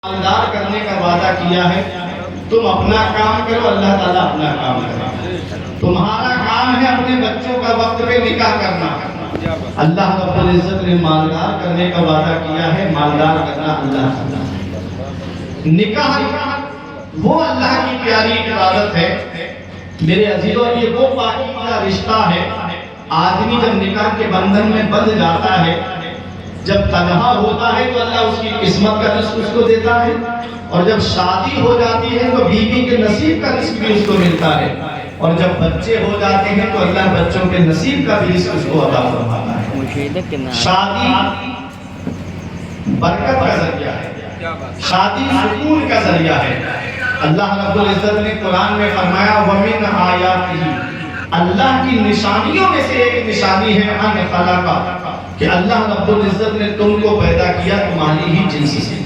مالدار کرنے کا وعدہ کیا ہے. تم اپنا کام کرو، اللہ تعالیٰ اپنا کام کرے. تمہارا کام ہے اپنے بچوں کا وقت پہ نکاح کرنا. اللہ رب العزت نے مالدار کرنے کا وعدہ کیا ہے، مالدار کرنا اللہ تعالیٰ. نکاح وہ اللہ کی پیاری عبادت ہے میرے عزیزوں. یہ وہ پاکیزہ رشتہ ہے. آدمی جب نکاح کے بندھن میں بندھ جاتا ہے، جب تنہا ہوتا ہے تو اللہ اس کی قسمت کا رزق اس کو دیتا ہے، اور جب شادی ہو جاتی ہے تو بیوی کے نصیب کا رزق بھی اس کو ملتا ہے، اور جب بچے ہو جاتے ہیں تو اللہ بچوں کے نصیب کا بھی رزق اس کو عطا فرماتا ہے. شادی برکت کا ذریعہ ہے، شادی سکون کا ذریعہ ہے. اللہ رب العزت نے قرآن میں فرمایا وَمِنْ آیَاتِهِ، اللہ کی نشانیوں میں سے ایک نشانی ہے ان خلق، کہ اللہ رب العزت نے تم کو پیدا کیا تمہاری ہی جنس سے.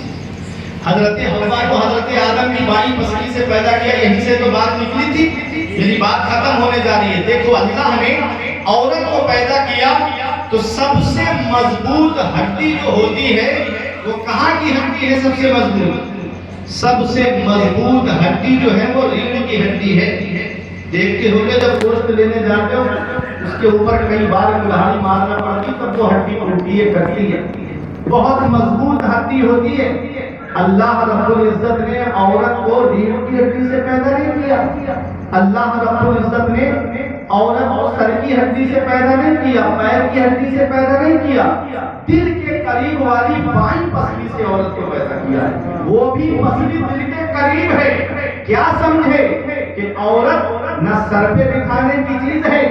حضرت حوا کو حضرت آدم کی بائیں پسلی سے پیدا کیا، یہیں سے تو بات نکلی تھی. میری بات ختم ہونے جا رہی ہے. دیکھو اللہ نے عورت کو پیدا کیا تو سب سے مضبوط ہڈی جو ہوتی ہے وہ کہاں کی ہڈی ہے؟ سب سے مضبوط ہڈی جو ہے وہ ریڑھ کی ہڈی ہے. دیکھتے ہو گے جب گوشت لینے جاتے ہو اس کے اوپر کئی بار کلہاڑی مارنا پڑتی تب وہ ہڈی ٹوٹتی ہے، کٹتی ہے. بہت مضبوط ہڈی ہوتی ہے. اللہ رب العزت نے عورت کو ریڑھ کی ہڈی سے پیدا نہیں کیا. اللہ رب العزت نے عورت کو سر کی ہڈی سے پیدا نہیں کیا، پیر کی ہڈی سے پیدا نہیں کیا. دل کے قریب والی بائیں پسلی سے عورت کو پیدا کیا ہے. وہ بھی پسلی دل کے قریب ہے. کیا سمجھے کہ عورت نہ سر پہ بٹھانے کی چیز ہے،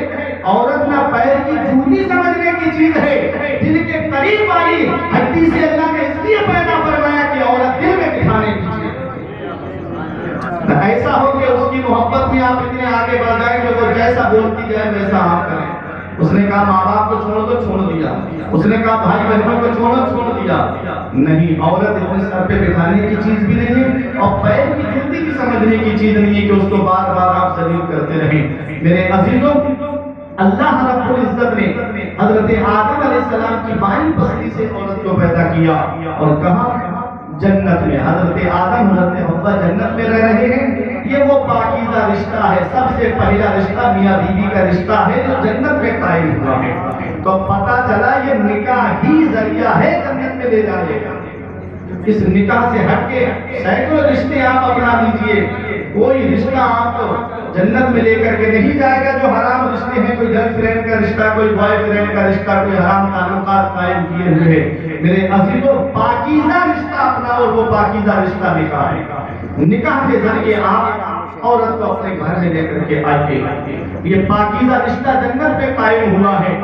عورت نہ پیر کی جوتی سمجھنے کی چیز ہے. دل کے قریب والی ہڈی سے اللہ نے اس لیے پیدا فرمایا کہ عورت دل میں بٹھانے کی چیز ہے. ایسا ہو کہ اس کی محبت میں آپ اتنے آگے بڑھ جائیں کہ وہ جیسا بولتی جائے ویسا آپ کریں. اس نے کہا ماں باپ کو چھوڑ دو، چھوڑ دیا. اس نے کہا بھائی بہنوں کو چھوڑو، چھوڑ دیا. نہیں، عورت اتنے سر پہ بٹھانے کی چیز بھی نہیں ہے اور پیر کی جوتی بھی سمجھنے کی چیز نہیں ہے کہ اس کو بار بار آپ ذلیل کرتے رہیں. میرے عزیزوں، اللہ رب العزت نے حضرت آدم علیہ السلام کی بائیں پسلی سے عورت کو پیدا کیا، اور کہاں؟ جنت میں. حضرت آدم حضرت حوا جنت میں رہ رہے ہیں. یہ وہ پاکیزہ رشتہ ہے، سب سے پہلا رشتہ میاں بیوی کا رشتہ ہے جو جنت میں قائم ہوا ہے. تو پتہ چلا یہ نکاح ہی ذریعہ ہے جنت میں لے جانے کا. اس نکاح سے ہٹ کے سینکڑوں رشتے آپ اپنا لیجئے، کوئی رشتہ آپ جنت میں لے کر کے نہیں جائے گا جو حرام رشتے ہیں. کوئی گرل فرینڈ کا رشتہ، کوئی بوائے فرینڈ کا رشتہ، کوئی حرام تعلقات قائم کیے ہوئے. میرے عزیزوں، پاکیزہ رشتہ اپنا، اور وہ پاکیزہ رشتہ نکاح ہے. نکاح کے ذریعے آپ عورت کو اپنے گھر میں لے کر کے آئیے. یہ پاکیزہ رشتہ جنت میں قائم ہوا ہے.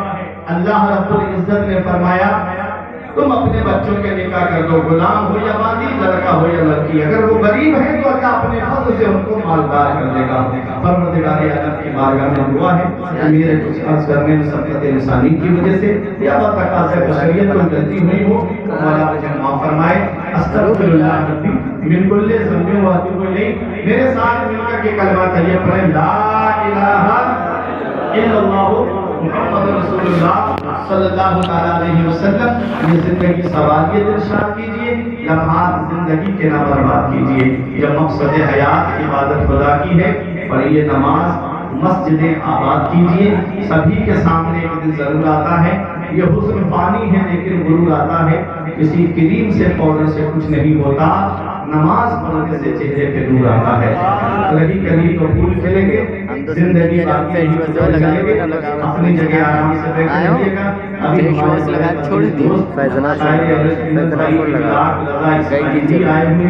اللہ رب العزت نے فرمایا تم اپنے بچوں کے نکاح کر دو، غلام ہو یا باندی، لڑکا ہو یا لڑکی. اگر وہ غریب ہے تو اللہ اپنے فضل سے ان کو مالدار کر دے گا. پروردگار عالم کی بارگاہ میں دعا ہے میرے کچھ عرض کرنے میں سبقت انسانی کی وجہ سے یا تقاضۂ بشریت کو غلطی ہوئی ہو مولا مجھے معاف فرمائے. استغفر اللہ ربی من کل ذنب و اتوب الیہ. میرے ساتھ مل کر کے کلمہ طیب پڑھیں، لا الہ الا اللہ محمد رسول اللہ صلی اللہ علیہ وسلم. یہ زندگی سوالیت ارشاد کیجئے، لمحات زندگی کے نہ برباد کیجئے. یہ مقصد حیات عبادت خدا کی ہے، اور یہ نماز مسجدیں آباد کیجئے. سبھی کے سامنے ایک دن ضرور آتا ہے. یہ حسن فانی ہے لیکن غرور آتا ہے. کسی کریم سے پاؤڈر سے کچھ نہیں ہوتا، نماز پڑھنے سے چہرے پہ نور آتا ہے. رہی کلی تو پھول کھلیں گے، زندگی باقی چلیں گے. اپنی جگہ آرام سے بیٹھے رہیے گا. ابھی ہمارے دوست شاعر عرش آئے ہوئے